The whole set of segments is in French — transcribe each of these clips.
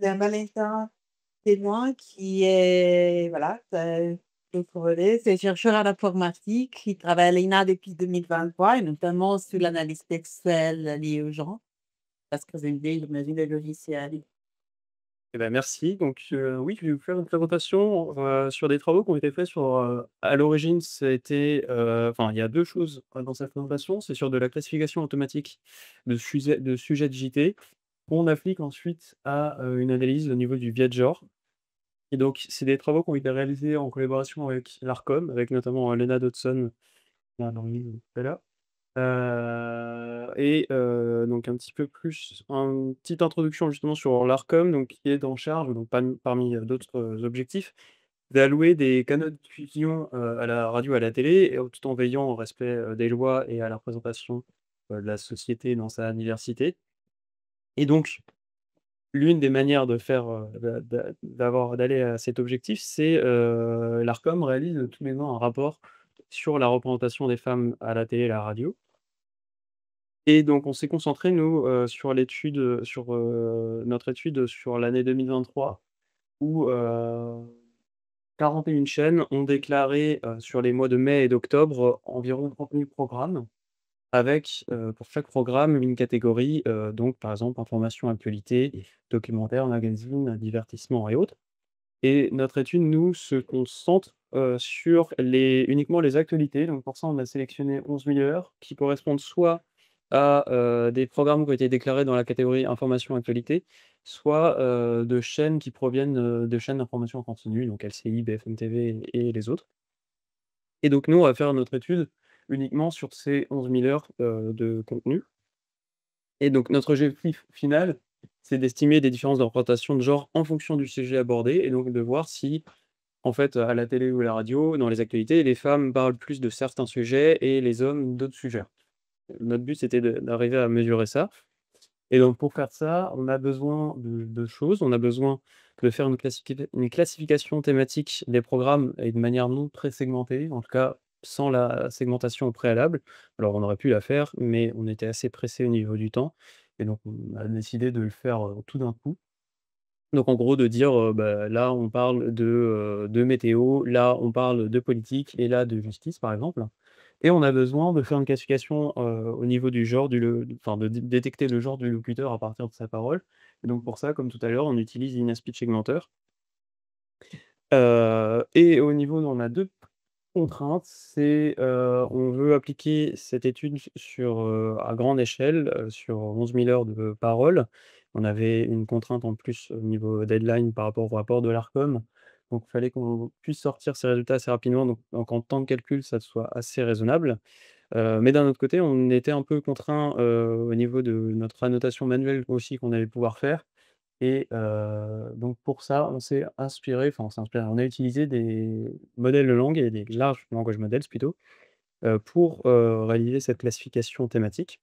d'un Valentin Témoin qui est, voilà, le brevet, c'est chercheur en informatique qui travaille à l'ENA depuis 2023 et notamment sur l'analyse textuelle liée aux gens, parce que j'imagine, des logiciels. Eh ben, merci. Donc, oui, je vais vous faire une présentation, sur des travaux qui ont été faits sur, à l'origine, c'était, enfin, il y a 2 choses, dans cette présentation. C'est sur de la classification automatique de sujets de JT, qu'on applique ensuite à, une analyse au niveau du biais de genre. Et donc, c'est des travaux qui ont été réalisés en collaboration avec l'Arcom, avec notamment, Lena Dodson, qui est dans le livre tout à l'heure. Donc un petit peu plus une petite introduction justement sur l'Arcom, donc qui est en charge, donc parmi, d'autres, objectifs, d'allouer des canaux de diffusion, à la radio, à la télé et tout en veillant au respect, des lois et à la représentation, de la société dans sa diversité. Et donc l'une des manières de faire, d'aller à cet objectif, c'est, l'Arcom réalise tous les ans un rapport sur la représentation des femmes à la télé et à la radio. Et donc on s'est concentré nous, sur l'étude, notre étude sur l'année 2023 où, 41 chaînes ont déclaré, sur les mois de mai et d'octobre, environ 30 000 programmes avec, pour chaque programme une catégorie, donc par exemple information, actualité, documentaire, magazine, divertissement et autres. Et notre étude, nous, se concentre, sur uniquement les actualités. Donc pour ça, on a sélectionné 11 000 heures qui correspondent soit à, des programmes qui ont été déclarés dans la catégorie information actualité, soit, de chaînes qui proviennent, de chaînes d'information en continu, donc LCI, BFM TV et les autres. Et donc nous, on va faire notre étude uniquement sur ces 11 000 heures, de contenu. Et donc notre objectif final, c'est d'estimer des différences de représentation de genre en fonction du sujet abordé et donc de voir si en fait, à la télé ou à la radio, dans les actualités, les femmes parlent plus de certains sujets et les hommes d'autres sujets. Notre but, c'était d'arriver à mesurer ça. Et donc pour faire ça, on a besoin de choses. On a besoin de faire une classification thématique des programmes et de manière non pré-segmentée, en tout cas sans la segmentation au préalable. Alors on aurait pu la faire, mais on était assez pressé au niveau du temps et donc on a décidé de le faire, tout d'un coup. Donc en gros de dire, bah, là on parle de météo, là on parle de politique et là de justice par exemple. Et on a besoin de faire une classification, au niveau du genre enfin de détecter le genre du locuteur à partir de sa parole. Et donc pour ça, comme tout à l'heure, on utilise InnerSpeech Segmentor. Et au niveau on a 2 contrainte, c'est, on veut appliquer cette étude sur, à grande échelle, sur 11 000 heures de parole. On avait une contrainte en plus au niveau deadline par rapport au rapport de l'Arcom, donc il fallait qu'on puisse sortir ces résultats assez rapidement, donc en temps de calcul, ça soit assez raisonnable. Mais d'un autre côté, on était un peu contraint au niveau de notre annotation manuelle aussi qu'on allait pouvoir faire. Et donc pour ça, on s'est inspiré, enfin on s'est inspiré, on a utilisé des modèles de langue et des large language models plutôt, pour, réaliser cette classification thématique.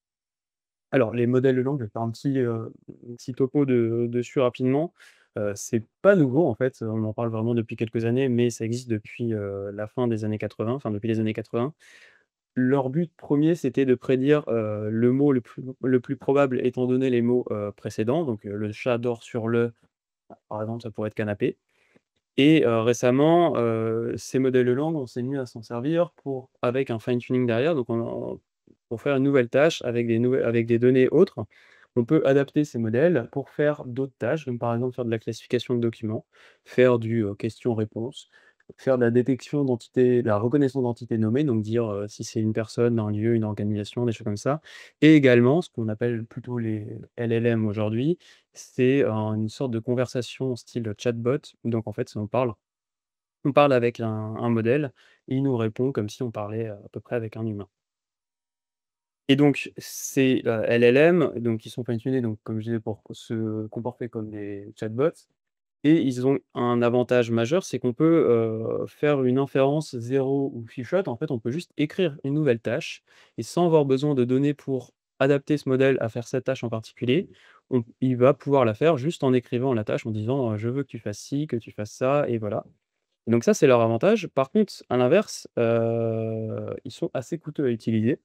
Alors les modèles de langue, je vais faire un petit topo dessus rapidement. C'est pas nouveau en fait, on en parle vraiment depuis quelques années, mais ça existe depuis, la fin des années 80, enfin depuis les années 80. Leur but premier, c'était de prédire, le mot le plus probable étant donné les mots, précédents, donc le chat dort sur le par exemple, ça pourrait être canapé. Et récemment, ces modèles de langue, on s'est mis à s'en servir avec un fine tuning derrière, donc pour faire une nouvelle tâche avec des données autres. On peut adapter ces modèles pour faire d'autres tâches, comme par exemple faire de la classification de documents, faire du, question-réponse, faire de la détection d'entités, de la reconnaissance d'entités nommées, donc dire, si c'est une personne, un lieu, une organisation, des choses comme ça. Et également, ce qu'on appelle plutôt les LLM aujourd'hui, c'est une sorte de conversation style chatbot. Donc en fait, on parle avec un modèle et il nous répond comme si on parlait, à peu près avec un humain. Et donc ces, LLM, donc qui sont fine-tunés, donc comme je disais, pour se comporter comme des chatbots et ils ont un avantage majeur, c'est qu'on peut, faire une inférence zéro ou few-shot. En fait, on peut juste écrire une nouvelle tâche et sans avoir besoin de données pour adapter ce modèle à faire cette tâche en particulier, il va pouvoir la faire juste en écrivant la tâche en disant, «Je veux que tu fasses ci, que tu fasses ça» et voilà. Donc ça, c'est leur avantage. Par contre, à l'inverse, ils sont assez coûteux à utiliser.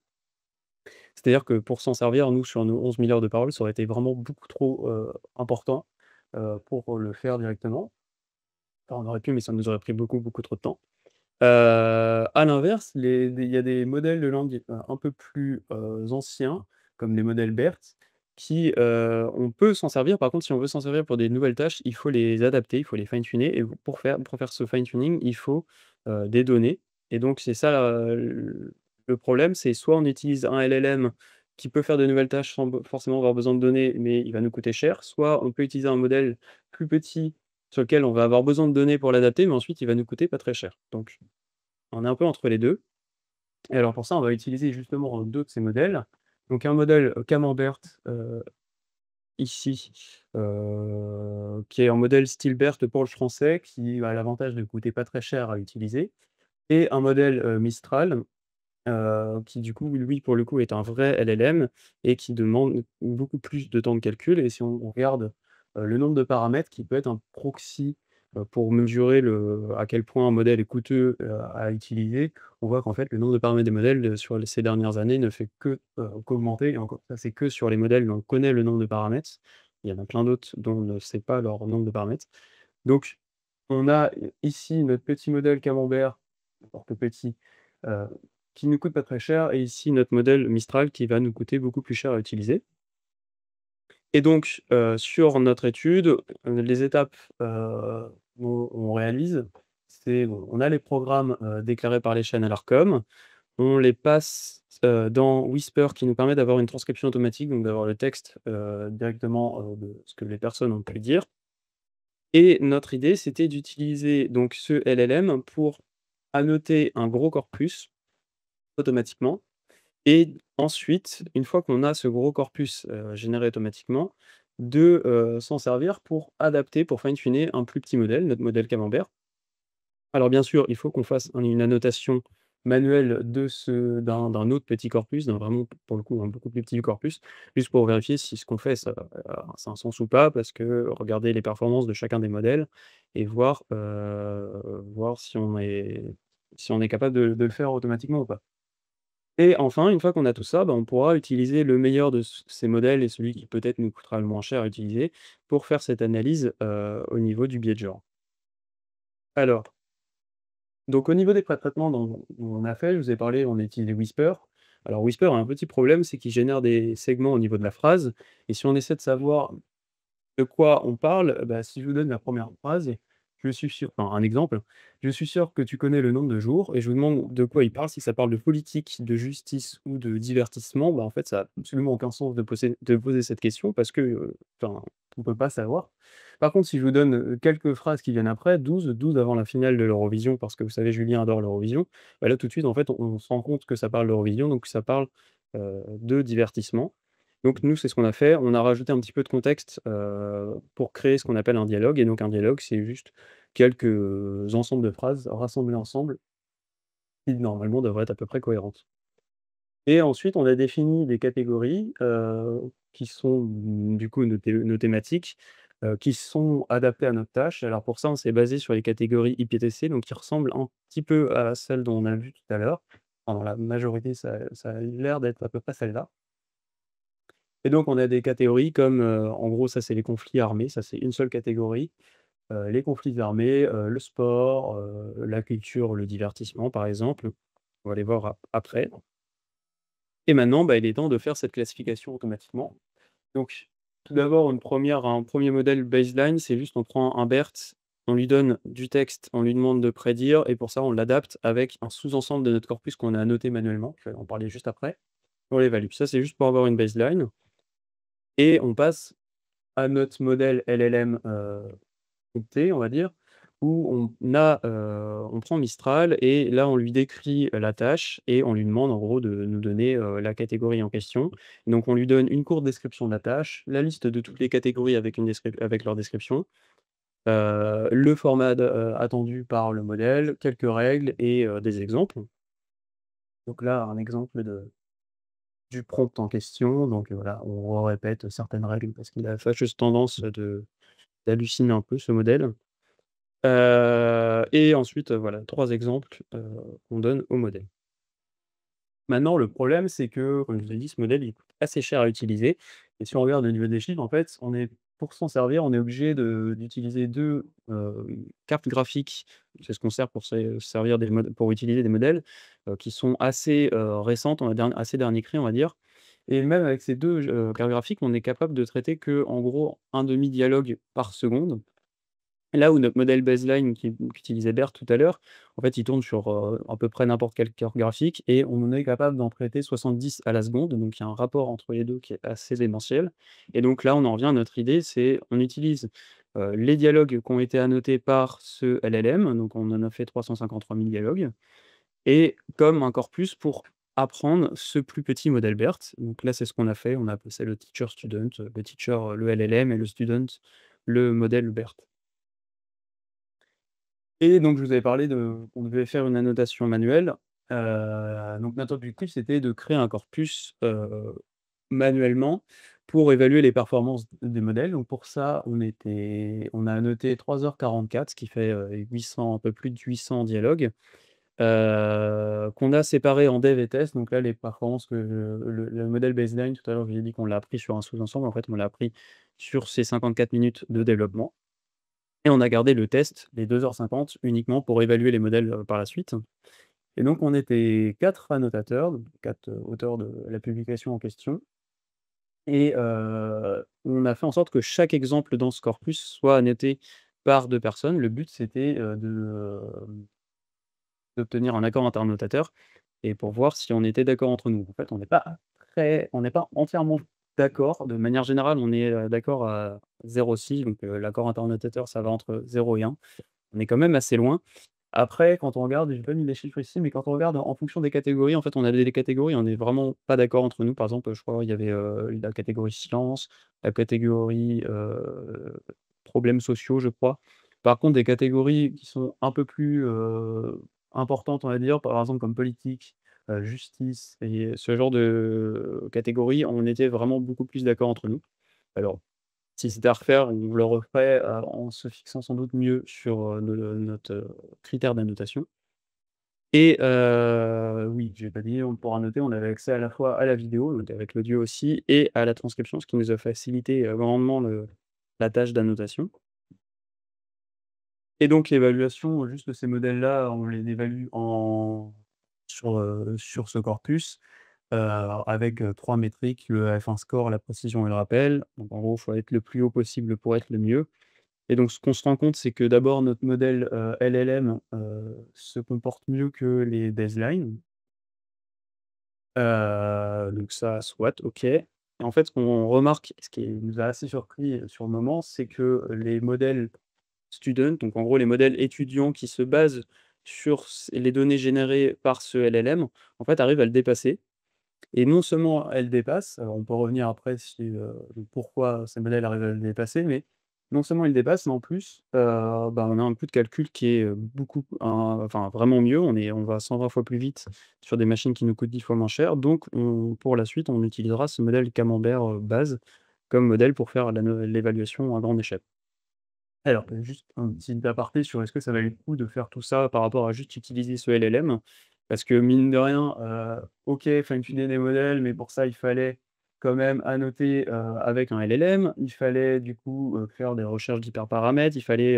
C'est-à-dire que pour s'en servir, nous, sur nos 11 000 heures de parole, ça aurait été vraiment beaucoup trop, important. pour le faire directement. Enfin, on aurait pu, mais ça nous aurait pris beaucoup, beaucoup trop de temps. À l'inverse, il y a des modèles de langue, un peu plus, anciens, comme les modèles BERT, qui, on peut s'en servir. Par contre, si on veut s'en servir pour des nouvelles tâches, il faut les adapter, il faut les fine tuner et pour faire ce fine tuning, il faut, des données et donc c'est ça, le problème, c'est soit on utilise un LLM qui peut faire de nouvelles tâches sans forcément avoir besoin de données, mais il va nous coûter cher, soit on peut utiliser un modèle plus petit sur lequel on va avoir besoin de données pour l'adapter, mais ensuite il va nous coûter pas très cher. Donc on est un peu entre les 2. Et alors pour ça, on va utiliser justement 2 de ces modèles. Donc un modèle, Camembert, ici, qui est un modèle style BERT pour le français, qui a l'avantage de coûter pas très cher à utiliser et un modèle, Mistral, qui du coup, lui, pour le coup, est un vrai LLM et qui demande beaucoup plus de temps de calcul et si on regarde, le nombre de paramètres qui peut être un proxy, pour mesurer à quel point un modèle est coûteux, à utiliser, on voit qu'en fait, le nombre de paramètres des modèles, sur ces dernières années ne fait que, qu'augmenter et encore ça, c'est que sur les modèles où on connaît le nombre de paramètres. Il y en a plein d'autres dont on ne sait pas leur nombre de paramètres. Donc on a ici notre petit modèle Camembert, encore tout petit, heu, qui nous coûte pas très cher et ici notre modèle Mistral qui va nous coûter beaucoup plus cher à utiliser et donc sur notre étude, les étapes, on réalise, c'est bon, on a les programmes, déclarés par les chaînes à l'Arcom, on les passe, dans Whisper qui nous permet d'avoir une transcription automatique, donc d'avoir le texte, directement, de ce que les personnes ont pu dire et notre idée, c'était d'utiliser donc ce LLM pour annoter un gros corpus automatiquement et ensuite, une fois qu'on a ce gros corpus, généré automatiquement, de, s'en servir pour adapter, pour fine tuner un plus petit modèle, notre modèle Camembert. Alors bien sûr, il faut qu'on fasse une annotation manuelle d'un autre petit corpus, d'un vraiment, pour le coup, un beaucoup plus petit corpus, juste pour vérifier si ce qu'on fait, ça a un sens ou pas, parce que regarder les performances de chacun des modèles et voir si on est capable de le faire automatiquement ou pas. Et enfin, une fois qu'on a tout ça, bah, on pourra utiliser le meilleur de ces modèles et celui qui peut-être nous coûtera le moins cher à utiliser pour faire cette analyse, au niveau du biais de genre. Alors, donc au niveau des pré-traitements dont on a fait, je vous ai parlé, on a utilisé Whisper. Alors Whisper a un petit problème, c'est qu'il génère des segments au niveau de la phrase et si on essaie de savoir de quoi on parle, bah, si je vous donne la première phrase, je suis sûr enfin un exemple, je suis sûr que tu connais le nombre de jours et je vous demande de quoi il parle, si ça parle de politique, de justice ou de divertissement, bah, en fait, ça a absolument aucun sens de poser cette question parce que, enfin, on peut pas savoir. Par contre, si je vous donne, quelques phrases qui viennent après, 12 avant la finale de l'Eurovision, parce que vous savez, Julien adore l'Eurovision, bah, là, tout de suite, en fait, on se rend compte que ça parle d'Eurovision, donc ça parle, de divertissement. Donc nous, c'est ce qu'on a fait. On a rajouté un petit peu de contexte, pour créer ce qu'on appelle un dialogue et donc un dialogue, c'est juste quelques, ensembles de phrases rassemblées ensemble qui normalement devraient être à peu près cohérentes. Et ensuite, on a défini des catégories, qui sont, du coup nos thématiques, qui sont adaptées à notre tâche. Alors pour ça, on s'est basé sur les catégories IPTC, donc qui ressemblent un petit peu à celles dont on a vu tout à l'heure. Enfin, dans la majorité, ça a l'air d'être à peu près celle-là. Et donc on a des catégories comme, en gros, ça c'est les conflits armés, ça c'est une seule catégorie. Les conflits armés, le sport, la culture, le divertissement par exemple. On va les voir après. Et maintenant, bah, il est temps de faire cette classification automatiquement. Donc, tout d'abord, un premier modèle baseline, c'est juste on prend un BERT, on lui donne du texte, on lui demande de prédire et pour ça, on l'adapte avec un sous-ensemble de notre corpus qu'on a annoté manuellement. Je vais en parler juste après. On l'évalue. Ça, c'est juste pour avoir une baseline et on passe à notre modèle LLM, opté, on va dire, où on prend Mistral et là, on lui décrit, la tâche et on lui demande en gros de nous donner, la catégorie en question. Donc on lui donne une courte description de la tâche, la liste de toutes les catégories avec leur description, le format attendu par le modèle, quelques règles et des exemples. Donc là, un exemple du prompt en question, donc voilà, on répète certaines règles parce qu'il a la fâcheuse tendance d'halluciner un peu ce modèle. Et ensuite, voilà, 3 exemples, qu'on donne au modèle. Maintenant le problème, c'est que, comme je vous ai dit, ce modèle, il coûte assez cher à utiliser et si on regarde au niveau des chiffres, en fait, on est pour s'en servir, on est obligé d'utiliser 2 cartes graphiques. C'est ce qu'on sert pour se servir des mod pour utiliser des modèles, qui sont assez, récentes, on va dire, assez dernier cri, on va dire. Et même avec ces 2 cartes graphiques, on est capable de traiter que en gros un demi dialogue par seconde. Là où notre modèle baseline qu'utilisait Bert tout à l'heure, en fait, il tourne sur, à peu près n'importe quel cœur graphique et on est capable d'en traiter 70 à la seconde, donc il y a un rapport entre les 2 qui est assez démentiel et donc là, on en revient à notre idée, c'est on utilise, les dialogues qui ont été annotés par ce LLM, donc on en a fait 353 000 dialogues et comme un corpus pour apprendre ce plus petit modèle BERT. Donc là, c'est ce qu'on a fait, on a appelé ça le teacher student, le teacher, le LLM et le student, le modèle BERT. Et donc je vous avais parlé de qu'on devait faire une annotation manuelle. Donc notre objectif, c'était de créer un corpus, manuellement pour évaluer les performances des modèles. Donc pour ça, on a annoté 3h44, ce qui fait, 800 un peu plus de 800 dialogues, qu'on a séparés en dev et test. Donc là, les performances que le modèle baseline, tout à l'heure, je vous ai dit qu'on l'a appris sur un sous-ensemble. En fait, on l'a appris sur ces 54 minutes de développement. Et on a gardé le test, les 2h50 uniquement pour évaluer les modèles, par la suite. Et donc on était 4 annotateurs, donc 4, auteurs de la publication en question et on a fait en sorte que chaque exemple dans ce corpus soit annoté par 2 personnes. Le but c'était, d'obtenir un accord interannotateur et pour voir si on était d'accord entre nous. En fait, on n'est pas entièrement d'accord. De manière générale, on est, d'accord à 0,6 donc l'accord interannotateur, ça va entre 0 et 1. On est quand même assez loin. Après, quand on regarde, j'ai pas mis les chiffres ici, mais quand on regarde en fonction des catégories, en fait, on a des catégories, on est vraiment pas d'accord entre nous. Par exemple, je crois il y avait, la catégorie sciences, la catégorie, problèmes sociaux, je crois. Par contre, des catégories qui sont un peu plus, importantes, on va dire, par exemple comme politique, justice et ce genre de catégories, on était vraiment beaucoup plus d'accord entre nous. Alors si c'était à refaire, on le referait, en se fixant sans doute mieux sur, notre, critère d'annotation et oui, j'ai pas dit, on pourra noter, on avait accès à la fois à la vidéo, donc avec l'audio aussi et à la transcription, ce qui nous a facilité, grandement la tâche d'annotation et donc l'évaluation, juste de ces modèles-là, on les évalue sur ce corpus, avec, 3 métriques, le F1 score, la précision et le rappel. Donc en gros, il faut être le plus haut possible pour être le mieux. Et donc ce qu'on se rend compte, c'est que d'abord notre modèle, LLM, se comporte mieux que les baselines. Donc ça, soit, OK. Et en fait, ce qu'on remarque, ce qui nous a assez surpris, sur le moment, c'est que les modèles student, donc en gros les modèles étudiants qui se basent sur les données générées par ce LLM, en fait, arrivent à le dépasser. Et non seulement elle dépasse, alors on peut revenir après sur, pourquoi ces modèles arrivent à le dépasser, mais non seulement il dépasse, mais en plus, bah, on a un coût de calcul qui est, beaucoup enfin vraiment mieux. On va 120 fois plus vite sur des machines qui nous coûtent 10 fois moins cher. Donc pour la suite, on utilisera ce modèle Camembert, base comme modèle pour faire l'évaluation à grande échelle. Alors, juste un petit aparté sur est-ce que ça valait le coup de faire tout ça par rapport à juste utiliser ce LLM? Parce que mine de rien, OK, fine-tuner des modèles, mais pour ça, il fallait quand même annoter, avec un LLM. Il fallait du coup, faire des recherches d'hyperparamètres, il fallait,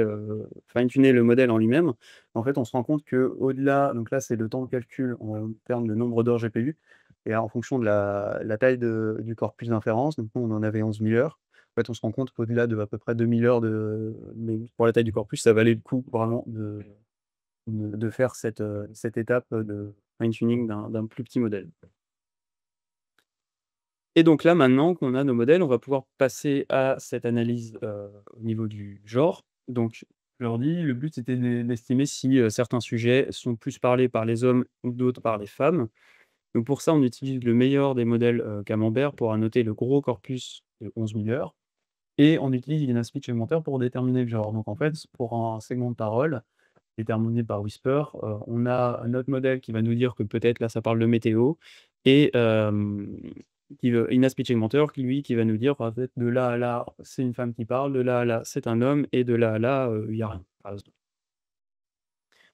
fine-tuner le modèle en lui-même. En fait, on se rend compte qu'au-delà donc là, c'est le temps de calcul en termes de nombre d'heures GPU et en fonction de la taille du corpus d'inférence, donc nous, on en avait 11 000 heures. En fait, on se rend compte qu'au-delà de à peu près 2000 heures mais pour la taille du corpus, ça valait le coup vraiment de faire cette étape, de fine tuning d'un plus petit modèle. Et donc là, maintenant qu'on a nos modèles, on va pouvoir passer à cette analyse, au niveau du genre. Donc, je leur dis, le but c'était d'estimer si, certains sujets sont plus parlés par les hommes ou d'autres par les femmes. Donc pour ça, on utilise le meilleur des modèles, Camembert pour annoter le gros corpus de 11 000 heures. Et on utilise l'INA Speech Augmenter pour déterminer le genre. Donc en fait, pour un segment de parole déterminé par Whisper, on a un autre modèle qui va nous dire que peut-être là, ça parle de météo et INA Speech Augmenter qui va nous dire en fait de là à là, c'est une femme qui parle, de là à là, c'est un homme et de là à là, il y a rien, par exemple.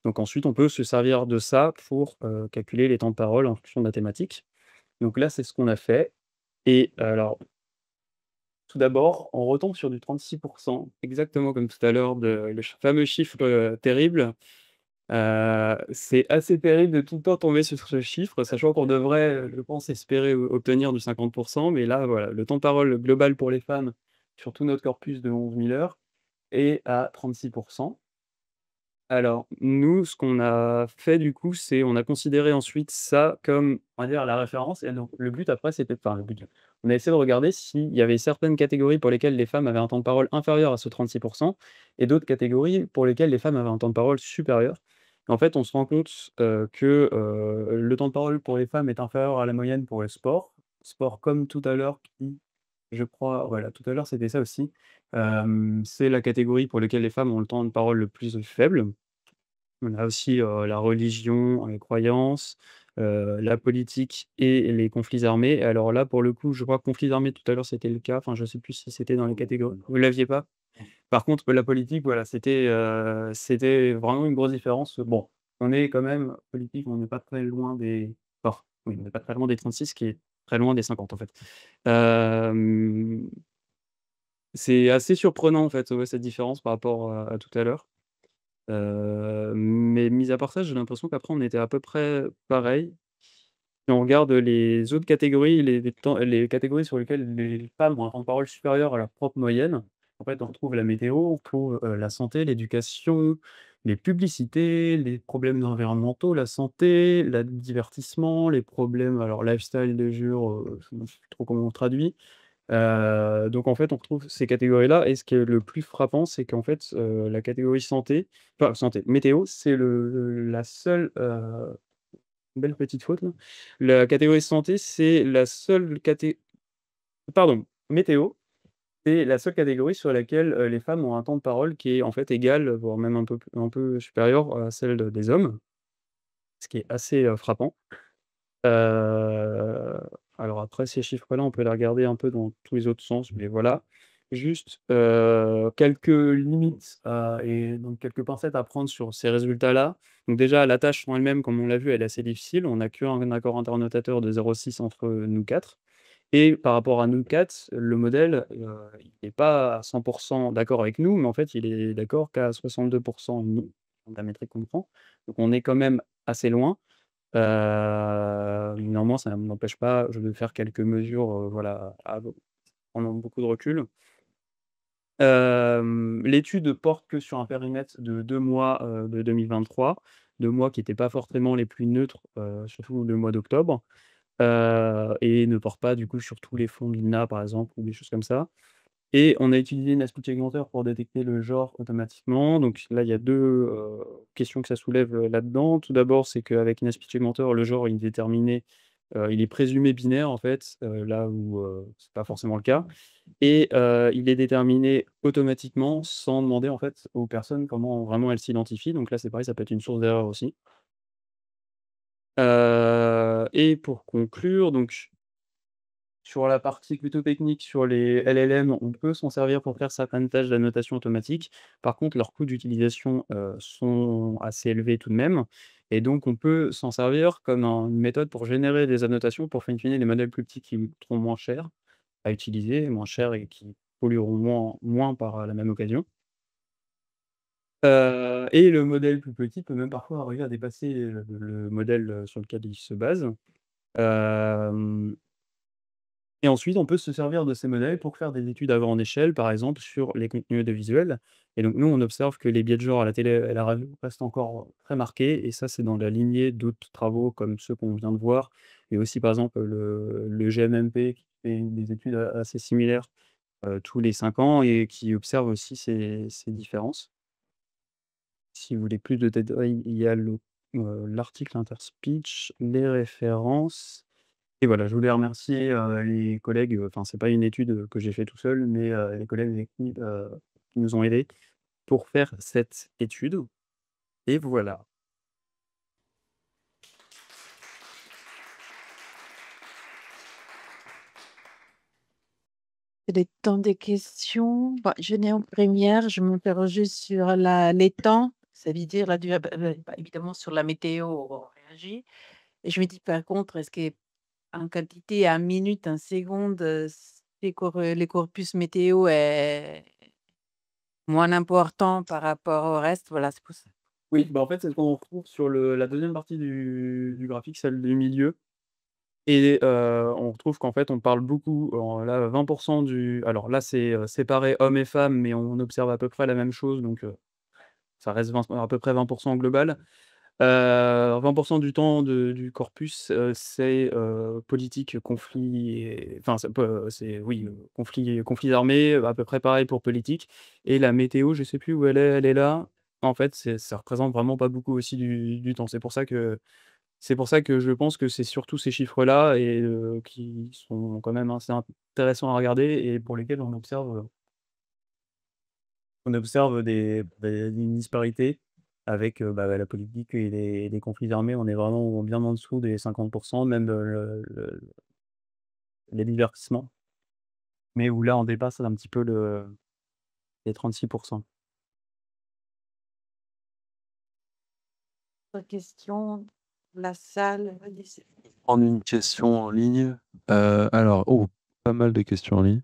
Donc ensuite, on peut se servir de ça pour, calculer les temps de parole en fonction de la thématique. Donc là, c'est ce qu'on a fait et alors tout d'abord, on retombe sur du 36, exactement comme tout à l'heure, le fameux chiffre, terrible. C'est assez terrible de tout le temps tomber sur ce chiffre, sachant qu'on devrait, je pense, espérer obtenir du 50, mais là, voilà, le temps de parole global pour les femmes sur tout notre corpus de 11 000 heures est à 36. Alors, nous, ce qu'on a fait du coup, c'est on a considéré ensuite ça comme, on va dire, la référence et donc le but après, c'était enfin le but, on a essayé de regarder s'il y avait certaines catégories pour lesquelles les femmes avaient un temps de parole inférieur à ce 36 et d'autres catégories pour lesquelles les femmes avaient un temps de parole supérieur. En fait, on se rend compte, que, le temps de parole pour les femmes est inférieur à la moyenne pour le sport. Sport comme tout à l'heure qui, je crois voilà, tout à l'heure, c'était ça aussi. C'est la catégorie pour laquelle les femmes ont le temps de parole le plus faible. On a aussi, la religion, les croyances, la politique et les conflits armés. Alors là, pour le coup, je crois que conflits armés tout à l'heure, c'était le cas. Enfin, je sais plus si c'était dans les catégories. Vous l'aviez pas? Par contre, la politique, voilà, c'était vraiment une grosse différence. Bon, on est quand même politique, on n'est pas très loin des enfin, oui, on n'est pas très loin des 36, qui est très loin des 50, en fait. Hem, c'est assez surprenant, en fait, ouais, cette différence par rapport à tout à l'heure. Mais mis à part ça, j'ai l'impression qu'après on était à peu près pareil. Si on regarde les autres catégories, les catégories sur lesquelles les femmes ont un temps de parole supérieur à leur propre moyenne, en fait, on retrouve la météo, on retrouve, la santé, l'éducation, les publicités, les problèmes environnementaux, la santé, la divertissement, les problèmes alors lifestyle de jour, je ne sais plus trop comment on traduit. Donc en fait, on retrouve ces catégories-là et ce qui est le plus frappant, c'est qu'en fait, la catégorie santé enfin santé, météo, c'est la seule, belle petite faute là. La catégorie santé, c'est la seule pardon, météo, c'est la seule catégorie sur laquelle, les femmes ont un temps de parole qui est en fait égal, voire même un peu supérieur à celle des hommes, ce qui est assez, frappant. Heu, alors après ces chiffres-là, on peut les regarder un peu dans tous les autres sens, mais voilà. Juste, quelques limites et donc quelques pincettes à prendre sur ces résultats-là. Donc déjà, la tâche en elle-même, comme on l'a vu, elle est assez difficile. On n'a qu'un accord internotateur de 0,6 entre nous 4 et par rapport à nous 4, le modèle, il est pas à 100 d'accord avec nous, mais en fait, il est d'accord qu'à 62 nous, de la métrique qu'on prend. Donc on est quand même assez loin. Néanmoins, ça ne m'empêche pas, je vais faire quelques mesures, voilà, à prendre beaucoup de recul. L'étude porte que sur un périmètre de 2 mois, de 2023, 2 mois qui étaient pas forcément les plus neutres, surtout le mois d'octobre, et ne porte pas du coup sur tous les fonds de l'INA, par exemple, ou des choses comme ça. Et on a utilisé une aspect pour détecter le genre automatiquement. Donc là, il y a 2 questions que ça soulève, là-dedans. Tout d'abord, c'est qu'avec une aspect le genre, il est déterminé, il est présumé binaire en fait, là où, c'est pas forcément le cas et il est déterminé automatiquement sans demander en fait aux personnes comment vraiment elles s'identifient. Donc là, c'est pareil, ça peut être une source d'erreur aussi. Et pour conclure, donc sur la partie plutôt technique, sur les LLM, on peut s'en servir pour faire certaines tâches d'annotation automatique. Par contre, leurs coûts d'utilisation, sont assez élevés tout de même et donc on peut s'en servir comme une méthode pour générer des annotations pour fine-tuner les modèles plus petits qui coûteront moins cher à utiliser, moins cher et qui pollueront moins par la même occasion. Et le modèle plus petit peut même parfois arriver à dépasser le modèle, sur lequel il se base. Hem Et ensuite, on peut se servir de ces modèles pour faire des études à grande échelle, par exemple sur les contenus audiovisuels. Et donc nous, on observe que les biais de genre à la télé et à la radio restent encore très marqués et ça, c'est dans la lignée d'autres travaux comme ceux qu'on vient de voir et aussi, par exemple, le GMMP qui fait des études assez similaires, tous les 5 ans et qui observe aussi ces différences. Si vous voulez plus de détails, il y a l'article Interspeech, les références et voilà, je voulais remercier, les collègues, enfin, c'est pas une étude, que j'ai fait tout seul, mais, les collègues avec qui nous ont aidés pour faire cette étude et voilà. Il est temps des questions. Bah, je n'ai en première, je m'interrogeais sur les temps, ça veut dire la durée, bah, évidemment sur la météo, on réagit. Et je me dis par contre, est-ce qu'en quantité, en minutes, en secondes, les corpus météo est moins important par rapport au reste, voilà, c'est pour ça. Oui, bah, en fait, c'est ce qu'on retrouve sur la deuxième partie du graphique, celle du milieu et on retrouve qu'en fait, on parle beaucoup, là, 20 du alors là, c'est, séparé hommes et femmes, mais on observe à peu près la même chose, donc ça reste 20 à peu près 20 au global. 20 du temps du corpus, c'est, politique, conflit et enfin, c'est oui, conflits armés, à peu près pareil pour politique et la météo, je sais plus où elle est là. En fait, ça représente vraiment pas beaucoup aussi du temps. C'est pour ça que je pense que c'est surtout ces chiffres-là et qui sont quand même assez intéressants à regarder et pour lesquels on observe une disparité avec, bah, la politique et les conflits armés. On est vraiment bien en dessous des 50, même, les divertissements, mais où là, on dépasse un petit peu les 36. Autre question, la salle, vas-y. Prendre une question en ligne. Alors, oh, pas mal de questions en ligne.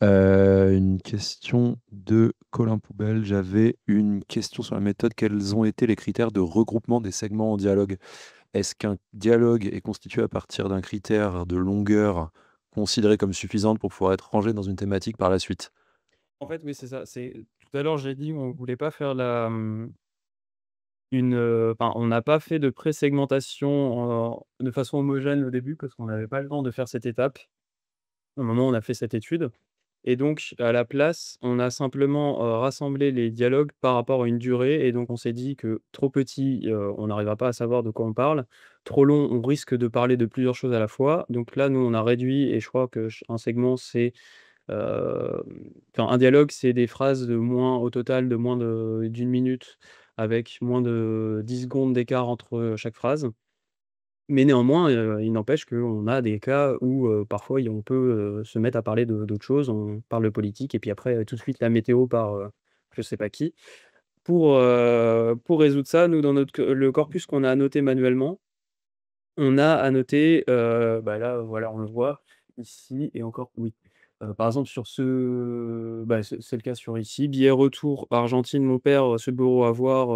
Une question de Colin Poubelle. J'avais une question sur la méthode. Quels ont été les critères de regroupement des segments en dialogue? Est-ce qu'un dialogue est constitué à partir d'un critère de longueur considéré comme suffisante pour pouvoir être rangé dans une thématique par la suite? En fait, oui, c'est ça. Tout à l'heure, j'ai dit on voulait pas faire enfin, on n'a pas fait de pré-segmentation de façon homogène au début parce qu'on n'avait pas le temps de faire cette étape, au moment où on a fait cette étude. Et donc, à la place, on a simplement, rassemblé les dialogues par rapport à une durée et donc on s'est dit que trop petit, on n'arrivera pas à savoir de quoi on parle. Trop long, on risque de parler de plusieurs choses à la fois. Donc là, nous, on a réduit et je crois que ch un segment, hem, enfin, un dialogue, c'est des phrases de moins au total de moins d'une minute avec moins de 10 secondes d'écart entre, chaque phrase. Mais néanmoins, il n'empêche qu'on a des cas où, parfois on peut, se mettre à parler d'autres choses. On parle de politique et puis après, tout de suite la météo par, je sais pas qui. Pour résoudre ça, nous dans le corpus qu'on a annoté manuellement, on a annoté, bah, là, voilà, on le voit ici et encore oui. Par exemple sur bah, c'est le cas sur ici, billet retour Argentine, mon père, ce bureau à voir,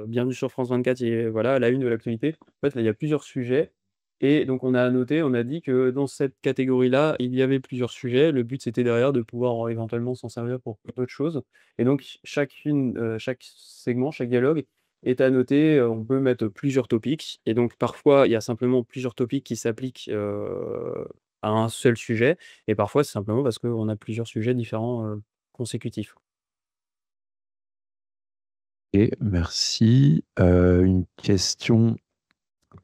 bienvenue sur France 24 et voilà, à la une de l'actualité. En fait, là, il y a plusieurs sujets et donc on a annoté, on a dit que dans cette catégorie-là, il y avait plusieurs sujets. Le but, c'était derrière de pouvoir, éventuellement s'en servir pour d'autres choses et donc chaque segment, chaque dialogue est annoté, on peut mettre plusieurs topics et donc parfois, il y a simplement plusieurs topics qui s'appliquent, à un seul sujet et parfois, c'est simplement parce qu'on a plusieurs sujets différents, consécutifs. Et merci. Une question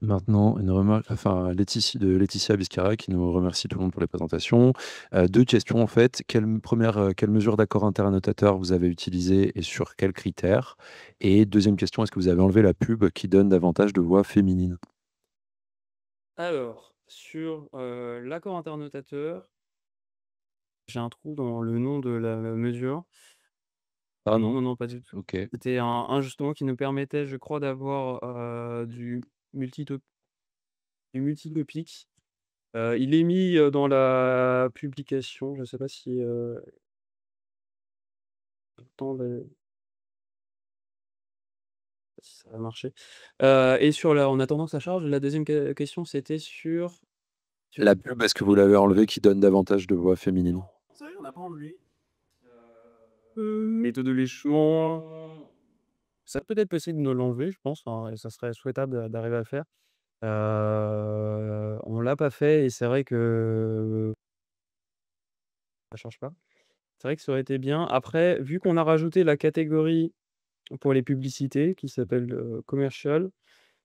maintenant, une remarque, enfin, Laetitia Biscara qui nous remercie tout le monde pour les présentations. 2 questions en fait. Quelle mesure d'accord interannotateur vous avez utilisée et sur quels critères? Et deuxième question, est-ce que vous avez enlevé la pub qui donne davantage de voix féminines? Alors, sur, l'accord internotateur, j'ai un trou dans le nom de la mesure. Ah non, non, non, pas du tout. OK. C'était un justement qui nous permettait, je crois, d'avoir, du multitop du multitopique. Il est mis, dans la publication, je ne sais pas si, dans le si ça va marcher. Et sur la en attendant que ça charge, la deuxième question, c'était sur La pub, est-ce que vous l'avez enlevée qui donne davantage de voix féminines? c'est vrai, on n'a pas enlevé. Méthode de l'échouan, ça peut être possible de l'enlever, je pense, hein, et ça serait souhaitable d'arriver à le faire. On l'a pas fait et c'est vrai que ça change pas. C'est vrai que ça aurait été bien. Après, vu qu'on a rajouté la catégorie pour les publicités qui s'appelle, commercial,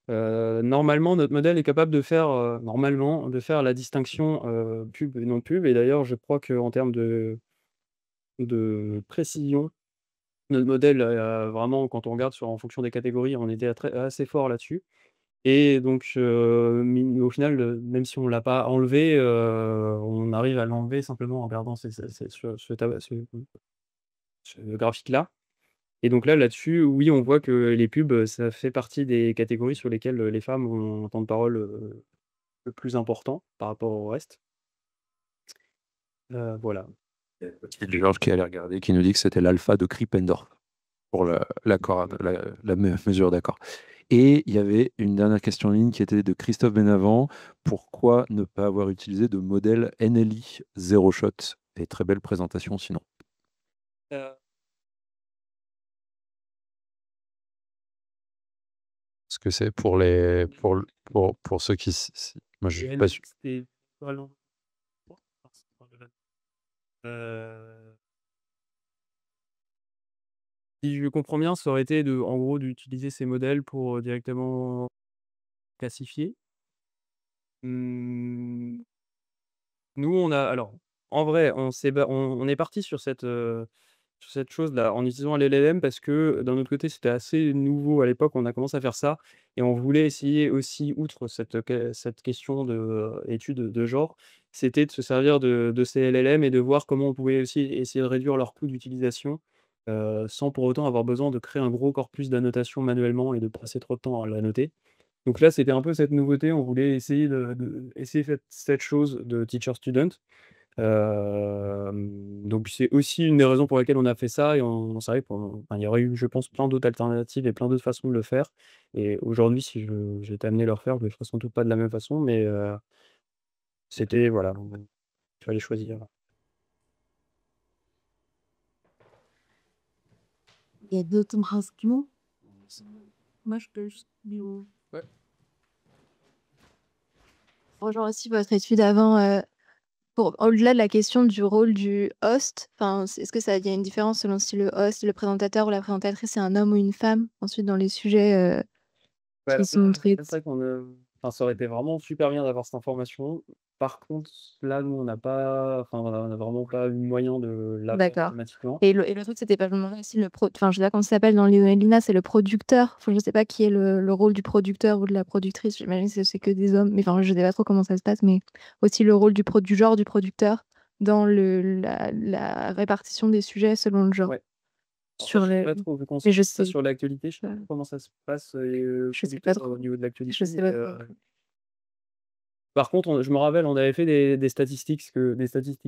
normalement notre modèle est capable de faire, normalement, de faire la distinction, pub et non pub et d'ailleurs je crois qu'en termes de précision, notre modèle, vraiment quand on regarde en fonction des catégories, on était assez fort là-dessus et donc au final, même si on l'a pas enlevé, on arrive à l'enlever simplement en regardant ce graphique-là et donc là-dessus, oui, on voit que les pubs, ça fait partie des catégories sur lesquelles, les femmes ont un temps de parole, le plus important par rapport au reste. Voilà. Petit Georges qui allait regarder, qui nous dit que c'était l'alpha de Krippendorf pour la mesure d'accord. Et il y avait une dernière question en ligne qui était de Christophe Benavent. Pourquoi ne pas avoir utilisé de modèle NLI Zero Shot? Et très belle présentation sinon. Euh, Parce que c'est pour ceux qui moi je suis pas sûr. C'était vraiment- Euh, Si je comprends bien, ça aurait été en gros, d'utiliser ces modèles pour directement classifier. Hum, Nous, alors, en vrai, on est parti sur cette chose-là en utilisant l'LLM parce que d'un autre côté, c'était assez nouveau à l'époque. On a commencé à faire ça et on voulait essayer aussi, outre cette question d'étude de genre, c'était de se servir de ces LLM et de voir comment on pouvait aussi essayer de réduire leur coût d'utilisation sans pour autant avoir besoin de créer un gros corpus d'annotation manuellement et de passer trop de temps à l'annoter. Donc là, c'était un peu cette nouveauté. On voulait essayer essayer cette chose de teacher-student. Donc c'est aussi une des raisons pour lesquelles on a fait ça et on savait il y aurait eu, je pense, plein d'autres alternatives et plein d'autres façons de le faire. Et aujourd'hui, si j'étais amené à le refaire, je le ferais sans doute pas de la même façon, mais c'était voilà, il fallait choisir. Il y a d'autres arguments? Moi, je peux juste dire. Rejoins aussi votre étude avant, au-delà de la question du rôle du host, est-ce que il y a une différence selon si le host, le présentateur ou la présentatrice est un homme ou une femme? Ensuite, dans les sujets qui sont traités. C'est vrai ça aurait été vraiment super bien d'avoir cette information. Par contre, là, nous, on a vraiment pas eu moyen de l'avoir D'accord. automatiquement. Et le truc, c'était pas, je me demandais aussi je sais pas comment ça s'appelle dans l'INA, c'est le producteur. Je sais pas qui est le rôle du producteur ou de la productrice. J'imagine que c'est que des hommes. Mais je sais pas trop comment ça se passe, mais aussi le rôle du genre du producteur dans la répartition des sujets selon le genre. Ouais. Sur Je sais les... pas trop, vu qu'on Mais se je ça sais. sur l'actualité, je sais pas comment ça se passe Je sais pas trop. au niveau de l'actualité. Je sais pas trop. Par contre, je me rappelle, on avait fait des statistiques que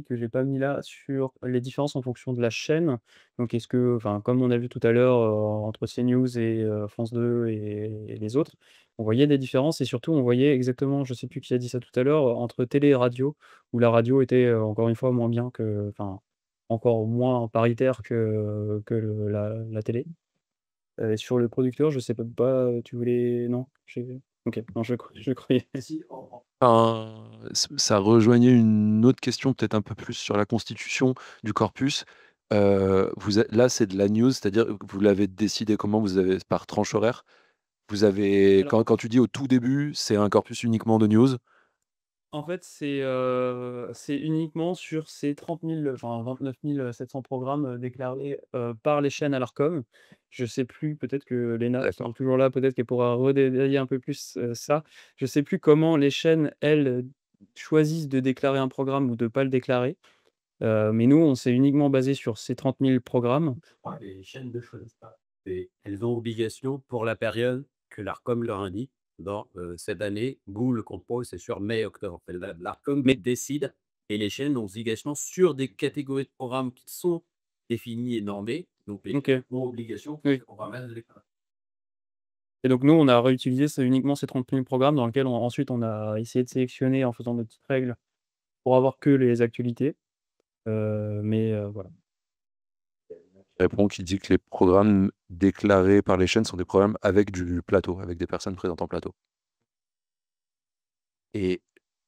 j'ai pas mis là sur les différences en fonction de la chaîne. Donc comme on a vu tout à l'heure, entre CNews et France 2 et les autres, on voyait des différences et surtout on voyait exactement, je sais plus qui a dit ça tout à l'heure, entre télé et radio, où la radio était, encore une fois moins bien encore moins paritaire que la télé. Sur le producteur, je sais pas, tu voulais non? OK, non, je croyais. Ça rejoignait une autre question, peut-être un peu plus sur la constitution du corpus. Là, c'est de la news, c'est-à-dire que vous l'avez décidé comment? Vous avez par tranche horaire? Alors Quand tu dis au tout début, c'est un corpus uniquement de news? En fait, c'est uniquement sur ces 29 700 programmes, déclarés, par les chaînes à l'Arcom. Je sais plus, peut-être que Léna sont toujours là, peut-être qu'elle pourra redétailler un peu plus, ça. Je sais plus comment les chaînes, elles, choisissent de déclarer un programme ou de pas le déclarer. Mais nous, on s'est uniquement basé sur ces 30 000 programmes. Les chaînes ne choisissent pas. Elles ont obligation pour la période que l'Arcom leur indique. Dans cette année, vous le compose, c'est sur mai-octobre. L'Arcom décide et les chaînes ont obligation sur des catégories de programmes qui sont définies et normées. Donc, les OK. chaînes ont obligation Oui. on va mettre les Et donc nous, on a réutilisé uniquement ces 30 000 programmes dans lesquels ensuite on a essayé de sélectionner en faisant des petites règles pour avoir que les actualités. Voilà. Répond qui dit que les programmes déclarés par les chaînes sont des programmes avec du plateau, avec des personnes présentes en plateau. Et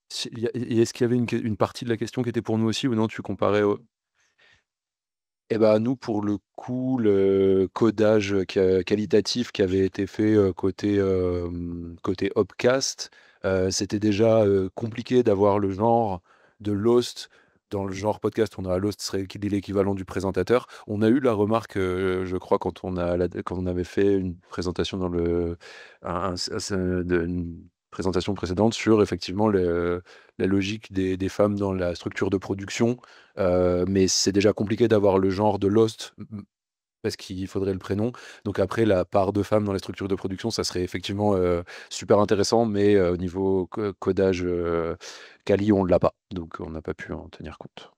est-ce qu'il y avait une partie de la question qui était pour nous aussi ou non, tu comparais au... Eh ben, nous, pour le coup, le codage qualitatif qui avait été fait côté Hopcast, c'était déjà compliqué d'avoir le genre de l'host. Dans le genre podcast, on a l'host serait l'équivalent du présentateur. On a eu la remarque, je crois, quand on avait fait une présentation dans une présentation précédente sur effectivement la logique des femmes dans la structure de production. Mais c'est déjà compliqué d'avoir le genre de Lost parce qu'il faudrait le prénom. Donc après, la part de femmes dans les structures de production, ça serait effectivement super intéressant, mais au niveau codage quali, on ne l'a pas. Donc on n'a pas pu en tenir compte.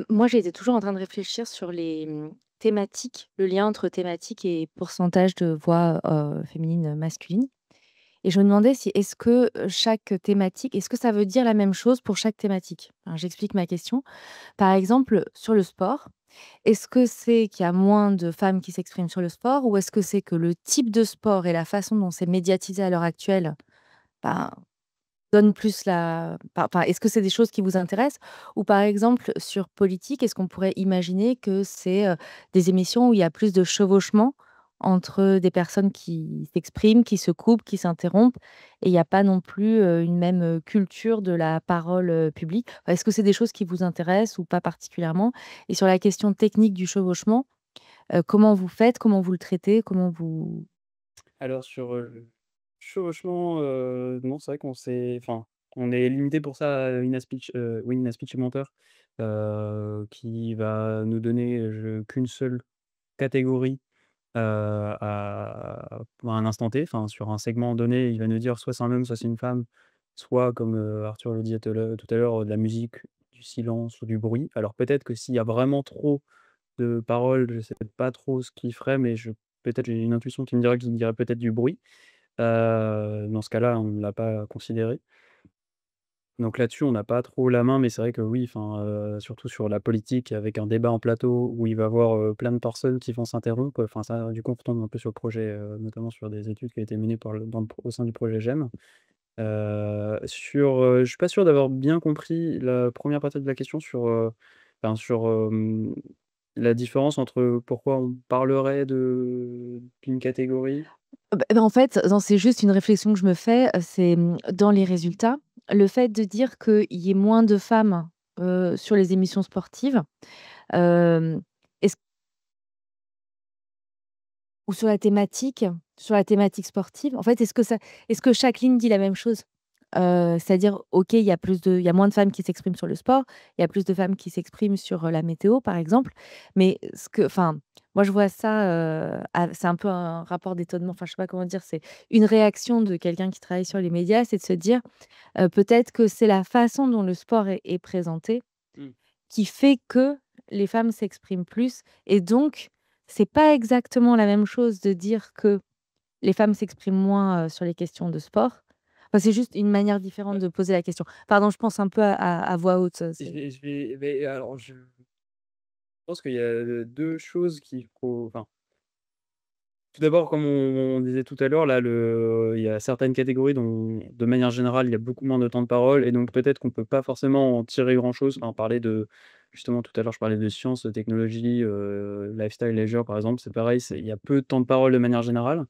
Moi, j'étais toujours en train de réfléchir sur les, thématiques, le lien entre thématiques et pourcentage de voix, féminines, masculines et je me demandais si est-ce que, chaque thématique est-ce que ça veut dire la même chose pour chaque thématique? Alors j'explique ma question. Par exemple, sur le sport, est-ce que c'est qu'il y a moins de femmes qui s'expriment sur le sport ou est-ce que c'est que le type de sport et la façon dont c'est médiatisé à l'heure actuelle, ben, donne plus la enfin, est-ce que c'est des choses qui vous intéressent? Ou par exemple, sur politique, est-ce qu'on pourrait imaginer que c'est, des émissions où il y a plus de chevauchement entre des personnes qui s'expriment, qui se coupent, qui s'interrompent et il y a pas non plus, une même, culture de la parole, publique? Enfin, est-ce que c'est des choses qui vous intéressent ou pas particulièrement? Et sur la question technique du chevauchement, comment vous faites? Comment vous le traitez? Comment vous Alors sur, le chevauchement, non, c'est vrai on est limité pour ça à Win Speech Mentor, qui va nous donner, qu'une seule catégorie, à un instant T, enfin sur un segment donné, il va nous dire soit c'est un homme, soit c'est une femme, soit comme, Arthur le disait tout à l'heure, de la musique, du silence ou du bruit. Alors peut-être que s'il y a vraiment trop de paroles, je sais pas trop ce qu'il ferait, mais peut-être j'ai une intuition qui me dirait qu'il dirait peut-être du bruit. Dans ce cas-là, on ne l'a pas considéré. Donc là-dessus, on n'a pas trop la main, mais c'est vrai que oui, surtout sur la politique avec un débat en plateau où il va y avoir, plein de personnes qui vont s'interrompre, enfin ça, du coup, on retombe un peu sur le projet, notamment sur des études qui ont été menées au sein du projet GEM. Je suis pas sûr d'avoir bien compris la première partie de la question sur, la différence entre pourquoi on parlerait d'une catégorie. En fait, non, c'est juste une réflexion que je me fais, c'est, dans les résultats, le fait de dire qu'il y ait moins de femmes, sur les émissions sportives, hem, est-ce ou sur la thématique sportive, en fait, est-ce que chaque ligne dit la même chose? C'est-à-dire, OK, il y a moins de femmes qui s'expriment sur le sport, il y a plus de femmes qui s'expriment sur, la météo, par exemple. Mais moi, je vois ça, c'est un peu un rapport d'étonnement, enfin, je sais pas comment dire, c'est une réaction de quelqu'un qui travaille sur les médias, c'est de se dire, peut-être que c'est la façon dont le sport est présenté Mmh. qui fait que les femmes s'expriment plus et donc c'est pas exactement la même chose de dire que les femmes s'expriment moins, sur les questions de sport. Enfin, c'est juste une manière différente de poser la question. Pardon, je pense un peu à voix haute, Mais alors je pense qu'il y a, 2 choses qu'il faut tout d'abord, comme on disait tout à l'heure, là, il y a certaines catégories dont, de manière générale, il y a beaucoup moins de temps de parole et donc peut-être qu'on peut pas forcément en tirer grand-chose. Enfin, justement, tout à l'heure, je parlais de sciences, de technologie, lifestyle, leisure, par exemple, c'est pareil, il y a peu de temps de parole de manière générale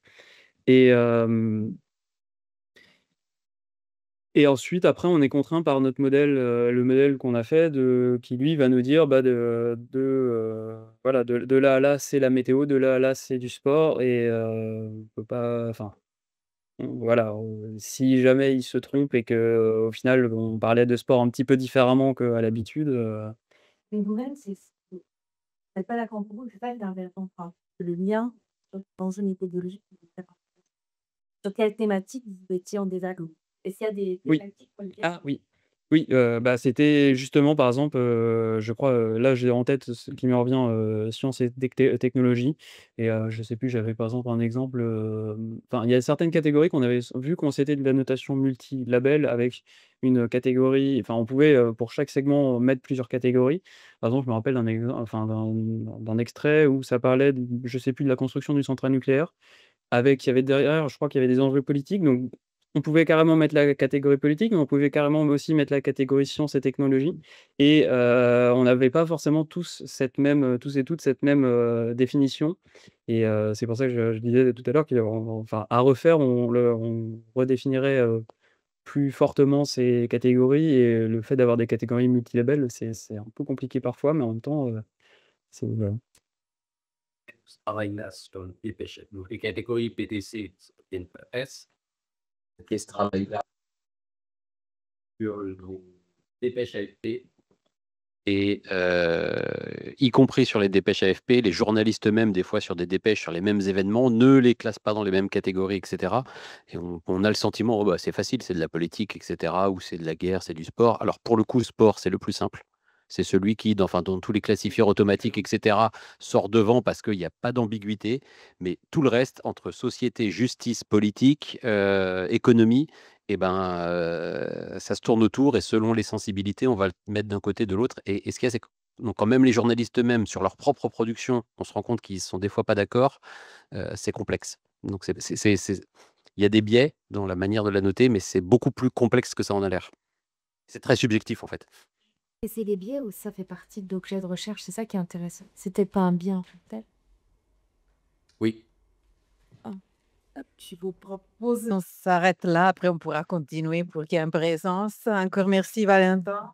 et ensuite, après, on est contraint par notre modèle, le modèle qu'on a fait qui lui va nous dire, bah, voilà, de là à là, c'est la météo, de là à là, c'est du sport et on peut pas voilà, si jamais il se trompe et qu'au final, on parlait de sport un petit peu différemment qu'à l'habitude, Les nouvelles, c'est pas la campagne, c'est pas une intervention, le lien dans une méthodologie. Sur quelle thématique vous étiez en désaccord? Est-ce qu'il y a des oui. thématiques pour lesquelles Ah oui. Oui, bah, c'était justement par exemple, je crois, là j'ai en tête ce qui me revient, sciences et technologies et je sais plus, j'avais par exemple un exemple, il y a certaines catégories qu'on avait vu quand c'était de la notation multilabel avec une catégorie on pouvait, pour chaque segment mettre plusieurs catégories. Par exemple, je me rappelle d'un extrait où ça parlait je sais plus, de la construction d'une centrale nucléaire il y avait derrière, je crois qu'il y avait des enjeux politiques, donc on pouvait carrément mettre la catégorie politique, mais on pouvait carrément aussi mettre la catégorie sciences et technologies et on n'avait pas forcément tous et toutes cette même, définition et c'est pour ça que je disais tout à l'heure à refaire, on redéfinirait, plus fortement ces catégories et le fait d'avoir des catégories multilabels, c'est un peu compliqué parfois, mais en même temps, c'est voilà. Ce travail-là sur le dépêche, donc les catégories PTC, NPS, ce travail-là sur le dépêche AFP et y compris sur les dépêches AFP, les journalistes eux-mêmes, des fois sur des dépêches sur les mêmes événements, ne les classent pas dans les mêmes catégories, et cetera et on a le sentiment: «Oh bah, c'est facile, c'est de la politique et cetera ou c'est de la guerre, c'est du sport». Alors pour le coup, le sport, c'est le plus simple C'est celui qui, dans tous les classifieurs automatiques, etc., sort devant parce qu'il n'y a pas d'ambiguïté. Mais tout le reste, entre société, justice, politique, économie, eh ben, ça se tourne autour et selon les sensibilités, on va le mettre d'un côté, de l'autre. Et ce qu'il y a, c'est que donc, quand même les journalistes eux-mêmes, sur leur propre production, on se rend compte qu'ils sont des fois pas d'accord, c'est complexe. Donc, il y a des biais dans la manière de la noter, mais c'est beaucoup plus complexe que ça en a l'air. C'est très subjectif, en fait. Et c'est les biais ou ça fait partie d'objets de recherche? C'est ça qui est intéressant. C'était pas un bien en tant que tel. Oui. Je vous propose, on s'arrête là. Après, on pourra continuer pour qu'il y ait une présence. Encore merci, Valentin.